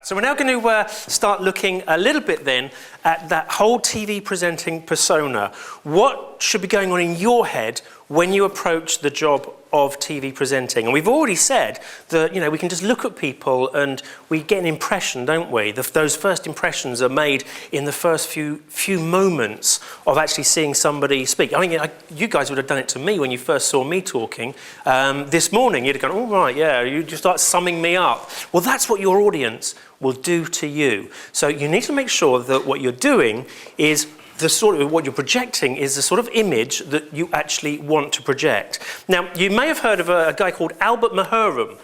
So we're now going to start looking a little bit then at that whole TV presenting persona. What should be going on in your head when you approach the job of TV presenting? And we've already said that, you know, we can just look at people and we get an impression, don't we? Those first impressions are made in the first few moments of actually seeing somebody speak. I mean, you guys would have done it to me when you first saw me talking this morning. You'd have gone, all right, yeah, you just start summing me up. Well, that's what your audience will do to you. So you need to make sure that what you're doing is the sort of what you're projecting is the sort of image that you actually want to project. Now, you may have heard of a guy called Albert Mahurum.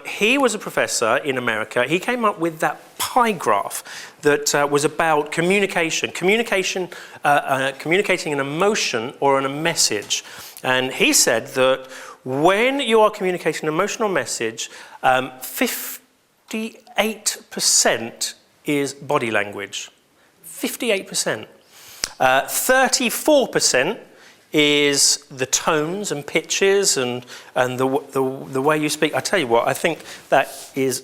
He was a professor in America. He came up with that pie graph that was about communicating an emotion or a message. And he said that when you are communicating an emotional message, 58% is body language. 58%. 34% is the tones and pitches and the way you speak. I tell you what, I think that is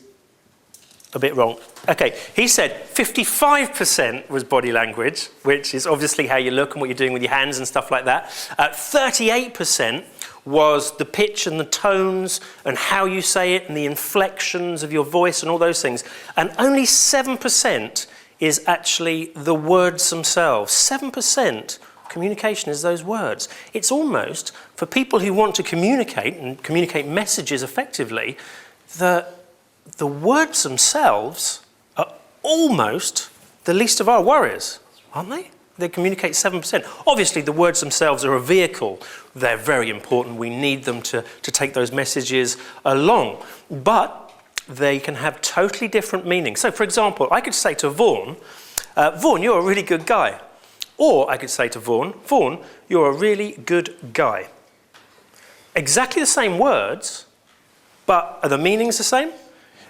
a bit wrong. Okay, he said 55% was body language, which is obviously how you look and what you're doing with your hands and stuff like that. 38% was the pitch and the tones and how you say it and the inflections of your voice and all those things. And only 7% is actually the words themselves. 7% communication is those words. It's almost, for people who want to communicate and communicate messages effectively, the words themselves are almost the least of our worries, aren't they? They communicate 7%. Obviously, the words themselves are a vehicle. They're very important. We need them to take those messages along. But they can have totally different meanings. So, for example, I could say to Vaughan, Vaughan, you're a really good guy. Or I could say to Vaughan, Vaughan, you're a really good guy. Exactly the same words, but are the meanings the same?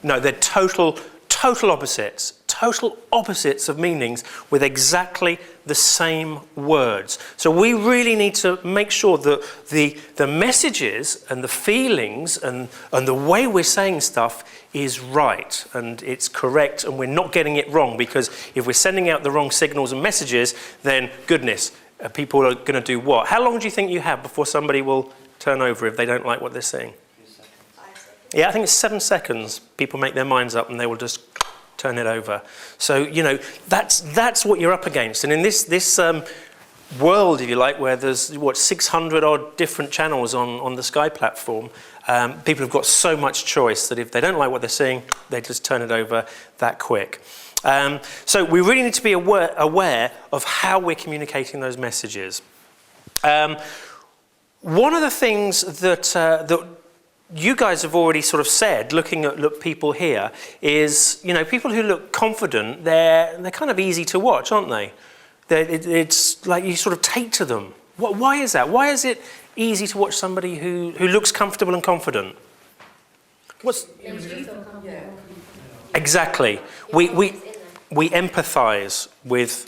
No, they're total opposites. Total opposites of meanings with exactly the same words. So we really need to make sure that the messages and the feelings and the way we're saying stuff is right and it's correct and we're not getting it wrong, because if we're sending out the wrong signals and messages, then goodness, people are going to do what? How long do you think you have before somebody will turn over if they don't like what they're saying? 5 seconds. Yeah, I think it's 7 seconds. People make their minds up and they will just turn it over. So, you know, that's what you're up against. And in this world, if you like, where there's, 600 odd different channels on the Sky platform, people have got so much choice that if they don't like what they're seeing, they just turn it over that quick. So we really need to be aware of how we're communicating those messages. One of the things that you guys have already sort of said, looking at people here, is, you know, people who look confident, they're kind of easy to watch, aren't they? It's like you sort of take to them. Why is that? Why is it easy to watch somebody who looks comfortable and confident? Exactly. We empathise with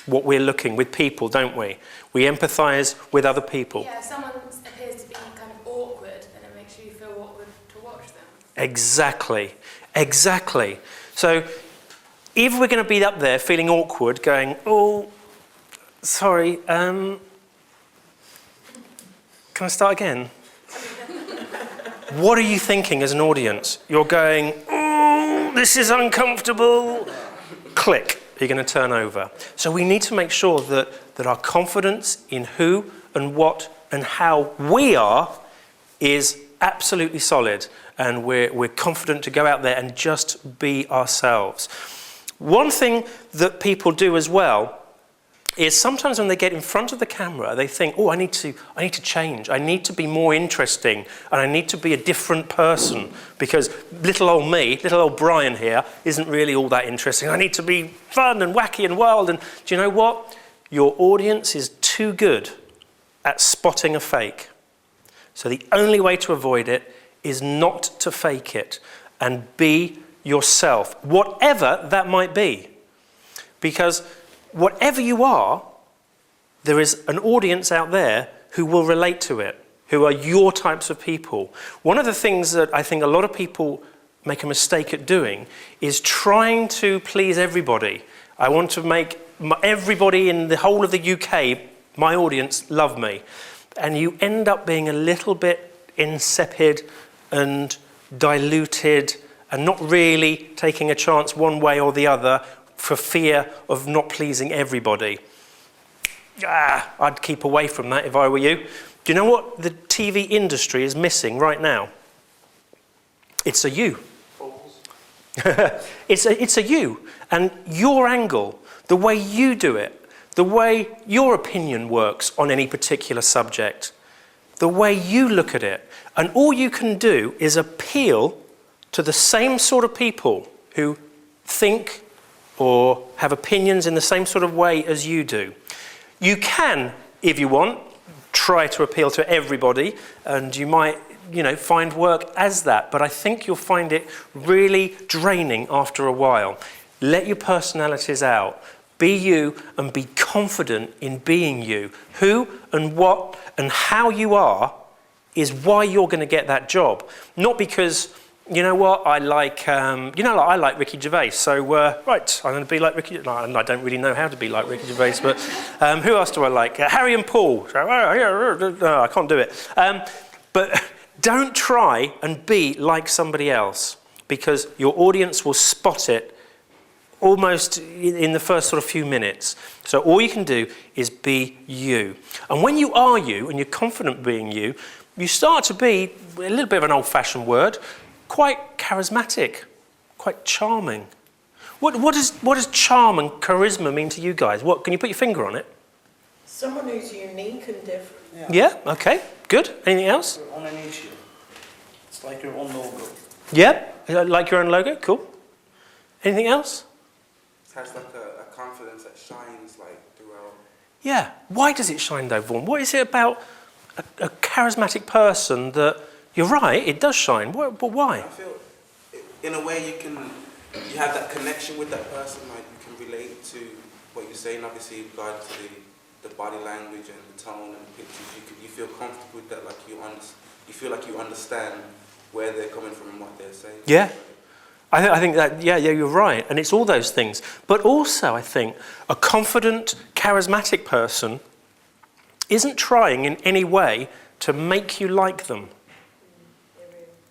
what we're looking, with people, don't we? We empathise with other people. Yeah, if someone appears to be kind of awkward, then it makes you feel awkward to watch them. Exactly. So if we're going to be up there feeling awkward, going, oh, sorry, can I start again? What are you thinking as an audience? You're going, oh, this is uncomfortable. Click, you're going to turn over. So we need to make sure that our confidence in who and what and how we are is absolutely solid, and we're confident to go out there and just be ourselves. One thing that people do as well is sometimes when they get in front of the camera, they think, oh, I need to change. I need to be more interesting, and I need to be a different person, because little old me, little old Brian here, isn't really all that interesting. I need to be fun and wacky and wild. And do you know what? Your audience is too good at spotting a fake. So the only way to avoid it is not to fake it and be yourself, whatever that might be. Because whatever you are, there is an audience out there who will relate to it, who are your types of people. One of the things that I think a lot of people make a mistake at doing is trying to please everybody. I want to make everybody in the whole of the UK, my audience, love me. And you end up being a little bit insipid and diluted and not really taking a chance one way or the other for fear of not pleasing everybody. I'd keep away from that if I were you. Do you know what the TV industry is missing right now? It's a you. It's a you. And your angle, the way you do it, the way your opinion works on any particular subject, the way you look at it. And all you can do is appeal to the same sort of people who think or have opinions in the same sort of way as you do. You can, if you want, try to appeal to everybody, and you might, find work as that, but I think you'll find it really draining after a while. Let your personalities out. Be you and be confident in being you. Who and what and how you are is why you're going to get that job. Not because, I like Ricky Gervais, so right, I'm going to be like Ricky. No, I don't really know how to be like Ricky Gervais, but who else do I like? Harry and Paul. No, I can't do it. But don't try and be like somebody else, because your audience will spot it almost in the first sort of few minutes. So all you can do is be you. And when you are you and you're confident being you, you start to be, a little bit of an old-fashioned word, quite charismatic, quite charming. What does charm and charisma mean to you guys? What, can you put your finger on it? Someone who's unique and different. Yeah, okay, good. Anything else? On an issue. It's like your own logo. Yeah, like your own logo, cool. Anything else? It has like a confidence that shines like throughout. Yeah, why does it shine though, Vaughan? What is it about a charismatic person that, you're right, it does shine, but why? I feel, in a way, you have that connection with that person, like you can relate to what you're saying, obviously, with regard to the body language and the tone and the pictures. You feel comfortable with that, like you feel like you understand where they're coming from and what they're saying. Yeah. I think that, yeah, you're right. And it's all those things. But also, I think, a confident, charismatic person isn't trying in any way to make you like them.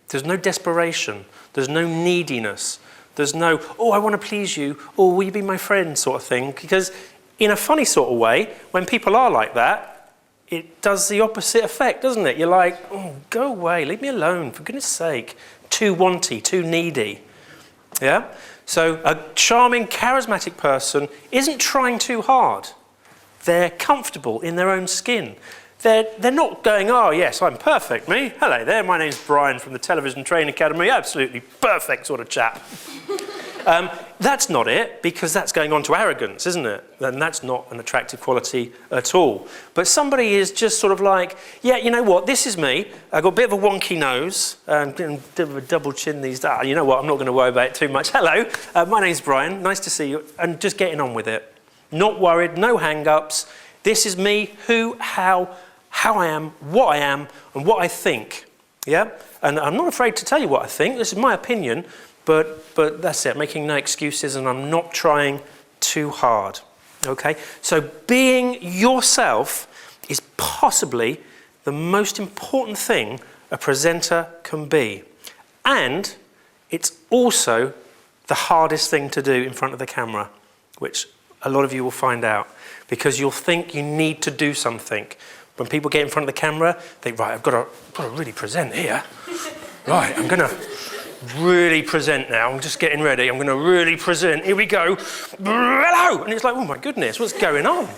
There's no desperation. There's no neediness. There's no, I want to please you, or will you be my friend sort of thing. Because in a funny sort of way, when people are like that, it does the opposite effect, doesn't it? You're like, go away, leave me alone, for goodness sake. Too wanty, too needy. Yeah? So a charming, charismatic person isn't trying too hard. They're comfortable in their own skin. They're not going, oh yes, I'm perfect, me. Hello there, my name's Brian from the Television Training Academy. Absolutely perfect sort of chap. That's not it, because that's going on to arrogance, isn't it? And that's not an attractive quality at all. But somebody is just sort of like, yeah, you know what, this is me. I've got a bit of a wonky nose, and a bit of a double chin these days. You know what, I'm not going to worry about it too much. Hello, my name's Brian, nice to see you. And just getting on with it. Not worried, no hang-ups. This is me, who, how I am, and what I think. Yeah? And I'm not afraid to tell you what I think. This is my opinion. But that's it, making no excuses, and I'm not trying too hard, okay? So being yourself is possibly the most important thing a presenter can be. And it's also the hardest thing to do in front of the camera, which a lot of you will find out, because you'll think you need to do something. When people get in front of the camera, they think, right, I've got to really present here. Right, I'm going to really present now. I'm just getting ready. I'm going to really present. Here we go. Hello! And it's like, oh my goodness, what's going on?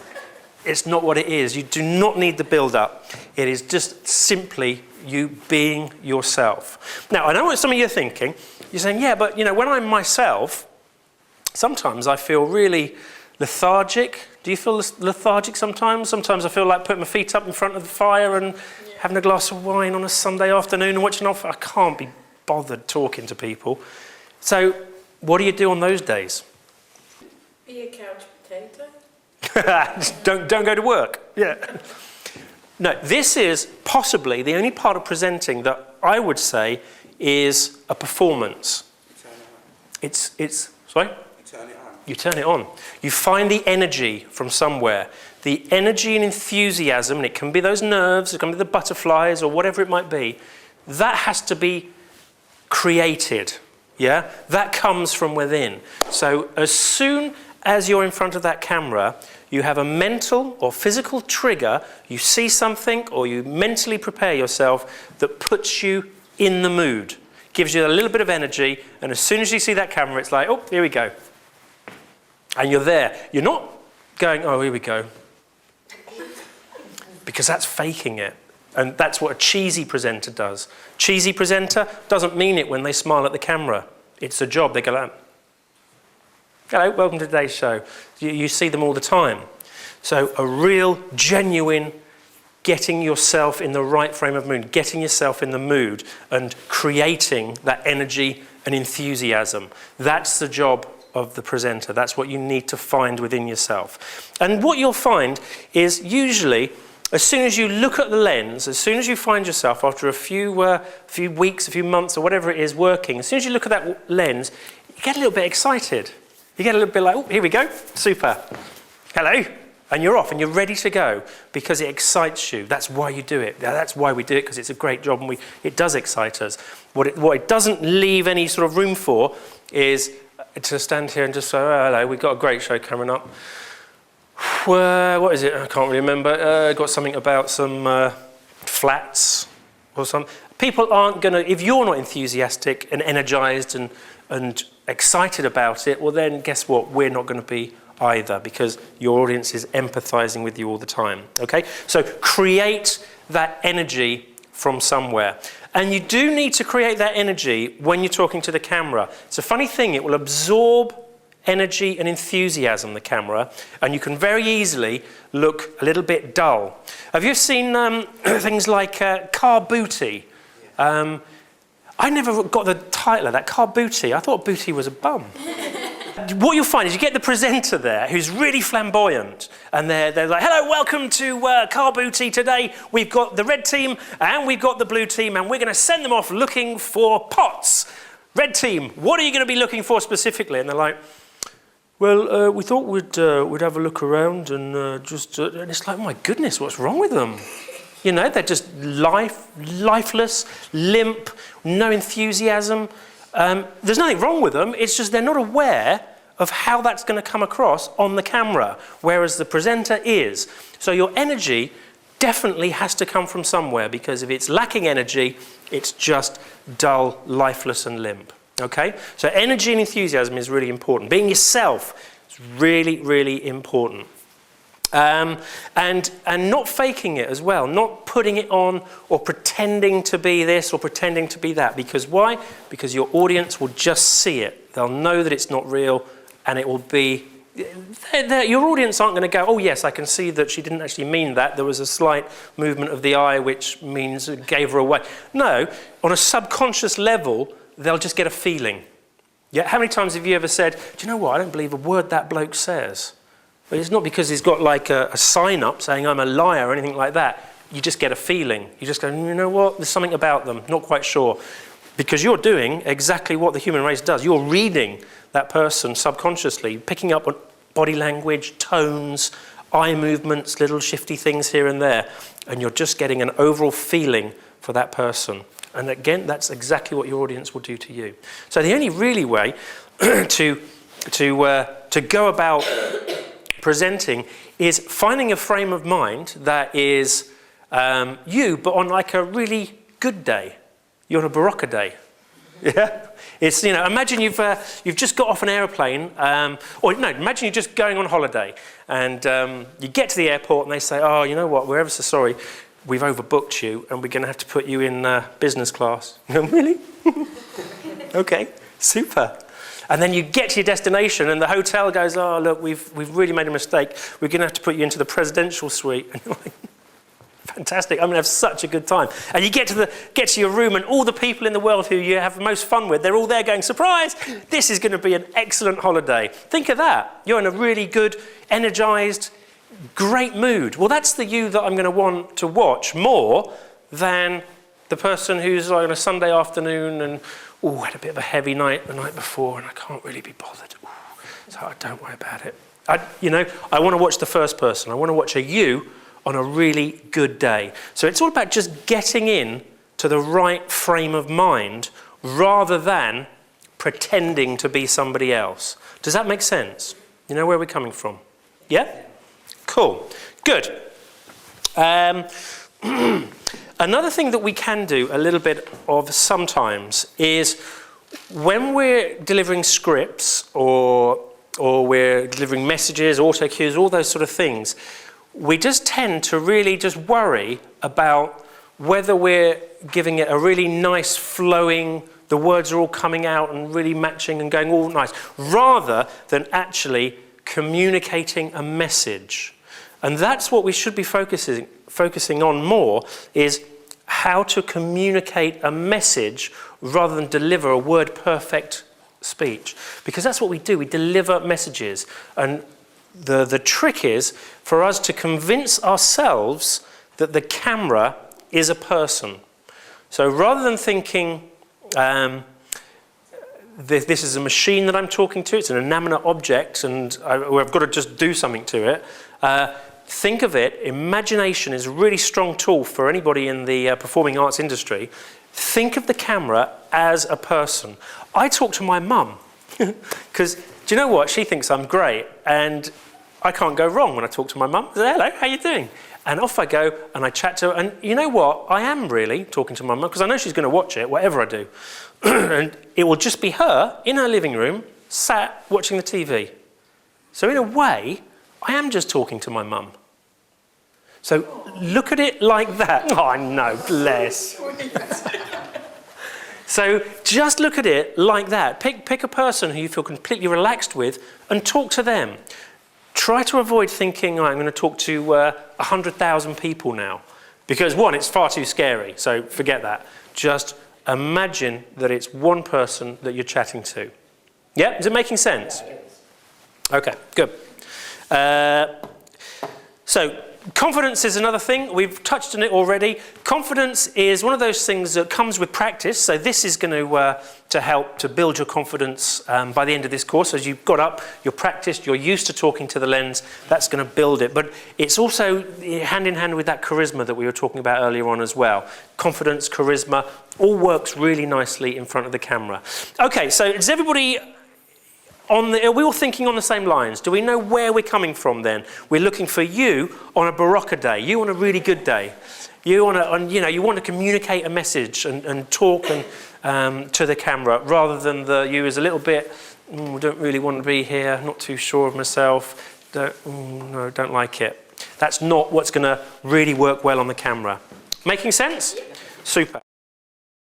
It's not what it is. You do not need the build-up. It is just simply you being yourself. Now, I know what some of you are thinking. You're saying, yeah, but when I'm myself, sometimes I feel really lethargic. Do you feel lethargic sometimes? Sometimes I feel like putting my feet up in front of the fire and having a glass of wine on a Sunday afternoon and watching off. I can't be bothered talking to people. So what do you do on those days? Be a couch potato. don't go to work. Yeah. No, this is possibly the only part of presenting that I would say is a performance. Sorry? You turn it on. You turn it on. You find the energy from somewhere. The energy and enthusiasm, and it can be those nerves, it can be the butterflies or whatever it might be, that has to be created. Yeah? That comes from within. So as soon as you're in front of that camera, you have a mental or physical trigger, you see something or you mentally prepare yourself that puts you in the mood, gives you a little bit of energy, and as soon as you see that camera, it's like, oh, here we go. And you're there. You're not going, oh, here we go. Because that's faking it. And that's what a cheesy presenter does. Cheesy presenter doesn't mean it when they smile at the camera. It's a job. They go like, hello, welcome to today's show. You see them all the time. So a real, genuine, getting yourself in the right frame of mood, getting yourself in the mood and creating that energy and enthusiasm. That's the job of the presenter. That's what you need to find within yourself. And what you'll find is usually, as soon as you look at the lens, as soon as you find yourself after a few weeks, a few months or whatever it is working, as soon as you look at that lens, you get a little bit excited. You get a little bit like, oh, here we go, super, hello, and you're off and you're ready to go because it excites you. That's why you do it. That's why we do it, because it's a great job and it does excite us. What it doesn't leave any sort of room for is to stand here and just say, oh, hello, we've got a great show coming up. What is it? I can't really remember. Got something about some flats or something. People aren't going to, if you're not enthusiastic and energised and excited about it, well then guess what? We're not going to be either, because your audience is empathising with you all the time. Okay? So create that energy from somewhere. And you do need to create that energy when you're talking to the camera. It's a funny thing, it will absorb energy and enthusiasm, the camera, and you can very easily look a little bit dull. Have you seen things like car booty? I never got the title of that, car booty. I thought booty was a bum. What you'll find is you get the presenter there who's really flamboyant, and they're like, hello, welcome to Car Booty. Today we've got the red team and we've got the blue team, and we're going to send them off looking for pots. Red team, what are you going to be looking for specifically? And they're like, well, we thought we'd have a look around and and it's like, oh my goodness, what's wrong with them? You know, they're just lifeless, limp, no enthusiasm. There's nothing wrong with them, it's just they're not aware of how that's going to come across on the camera, whereas the presenter is. So your energy definitely has to come from somewhere, because if it's lacking energy, it's just dull, lifeless and limp. Okay? So energy and enthusiasm is really important. Being yourself is really, really important. And not faking it as well, not putting it on or pretending to be this or pretending to be that. Because why? Because your audience will just see it. They'll know that it's not real, and it will be... your audience aren't going to go, oh yes, I can see that she didn't actually mean that. There was a slight movement of the eye which means it gave her away. No, on a subconscious level, they'll just get a feeling. Yeah? How many times have you ever said, do you know what, I don't believe a word that bloke says? But it's not because he's got like a sign up saying I'm a liar or anything like that. You just get a feeling. You just go, you know what, there's something about them, not quite sure. Because you're doing exactly what the human race does. You're reading that person subconsciously, picking up on body language, tones, eye movements, little shifty things here and there. And you're just getting an overall feeling for that person. And again, that's exactly what your audience will do to you. So the only really way to go about presenting is finding a frame of mind that is you, but on like a really good day. You're on a Barocca day. Yeah? It's, you know, imagine you've just got off an aeroplane, imagine you're just going on holiday, and you get to the airport and they say, oh, you know what, we're ever so sorry, we've overbooked you and we're going to have to put you in business class. You go, really? Okay, super. And then you get to your destination and the hotel goes, oh, look, we've really made a mistake. We're going to have to put you into the presidential suite. And you're like, fantastic, I'm going to have such a good time. And you get to your room and all the people in the world who you have the most fun with, they're all there going, surprise, this is going to be an excellent holiday. Think of that. You're in a really good, energised, great mood. Well, that's the you that I'm going to want to watch more than the person who's like on a Sunday afternoon and oh, I had a bit of a heavy night the night before and I can't really be bothered. Ooh, so don't worry about it. I want to watch the first person. I want to watch a you on a really good day. So it's all about just getting in to the right frame of mind rather than pretending to be somebody else. Does that make sense? You know where we're coming from? Yeah? Cool. Good. Another thing that we can do a little bit of sometimes is when we're delivering scripts or we're delivering messages, auto cues, all those sort of things, we just tend to really just worry about whether we're giving it a really nice flowing, the words are all coming out and really matching and going all nice, rather than actually communicating a message. And that's what we should be focusing on more, is how to communicate a message rather than deliver a word perfect speech. Because that's what we do, we deliver messages. And the trick is for us to convince ourselves that the camera is a person. So rather than thinking this is a machine that I'm talking to, it's an inanimate object and I've got to just do something to it, think of it, imagination is a really strong tool for anybody in the performing arts industry. Think of the camera as a person. I talk to my mum because, do you know what? She thinks I'm great and I can't go wrong when I talk to my mum. I say, hello, how you doing? And off I go and I chat to her. And you know what? I am really talking to my mum because I know she's going to watch it, whatever I do. And it will just be her in her living room, sat watching the TV. So in a way, I am just talking to my mum. So look at it like that. Oh, no, bless. So just look at it like that. Pick a person who you feel completely relaxed with and talk to them. Try to avoid thinking, oh, I'm going to talk to 100,000 people now. Because one, it's far too scary, so forget that. Just imagine that it's one person that you're chatting to. Yeah, is it making sense? Okay, good. So confidence is another thing. We've touched on it already. Confidence is one of those things that comes with practice. So this is going to help to build your confidence by the end of this course. As you've got up, you're practiced, you're used to talking to the lens, that's going to build it. But it's also hand in hand with that charisma that we were talking about earlier on as well. Confidence, charisma, all works really nicely in front of the camera. Okay, so is everybody... are we all thinking on the same lines? Do we know where we're coming from then? We're looking for you on a Barocca day, you on a really good day. You want to communicate a message and talk to the camera rather than you as a little bit, don't really want to be here, not too sure of myself, don't like it. That's not what's going to really work well on the camera. Making sense? Super.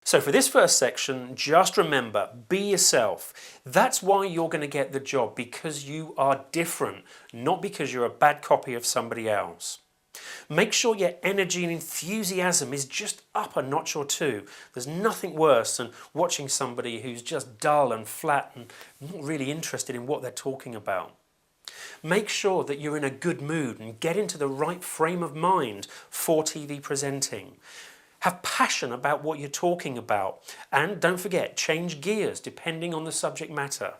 So for this first section, just remember, be yourself. That's why you're going to get the job, because you are different, not because you're a bad copy of somebody else. Make sure your energy and enthusiasm is just up a notch or two. There's nothing worse than watching somebody who's just dull and flat and not really interested in what they're talking about. Make sure that you're in a good mood and get into the right frame of mind for TV presenting. Have passion about what you're talking about, and don't forget, change gears depending on the subject matter.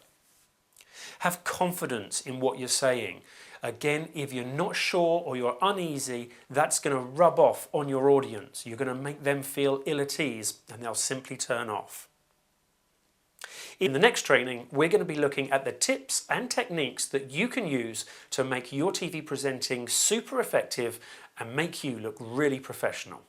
Have confidence in what you're saying. Again, if you're not sure or you're uneasy, that's going to rub off on your audience. You're going to make them feel ill at ease and they'll simply turn off. In the next training, we're going to be looking at the tips and techniques that you can use to make your TV presenting super effective and make you look really professional.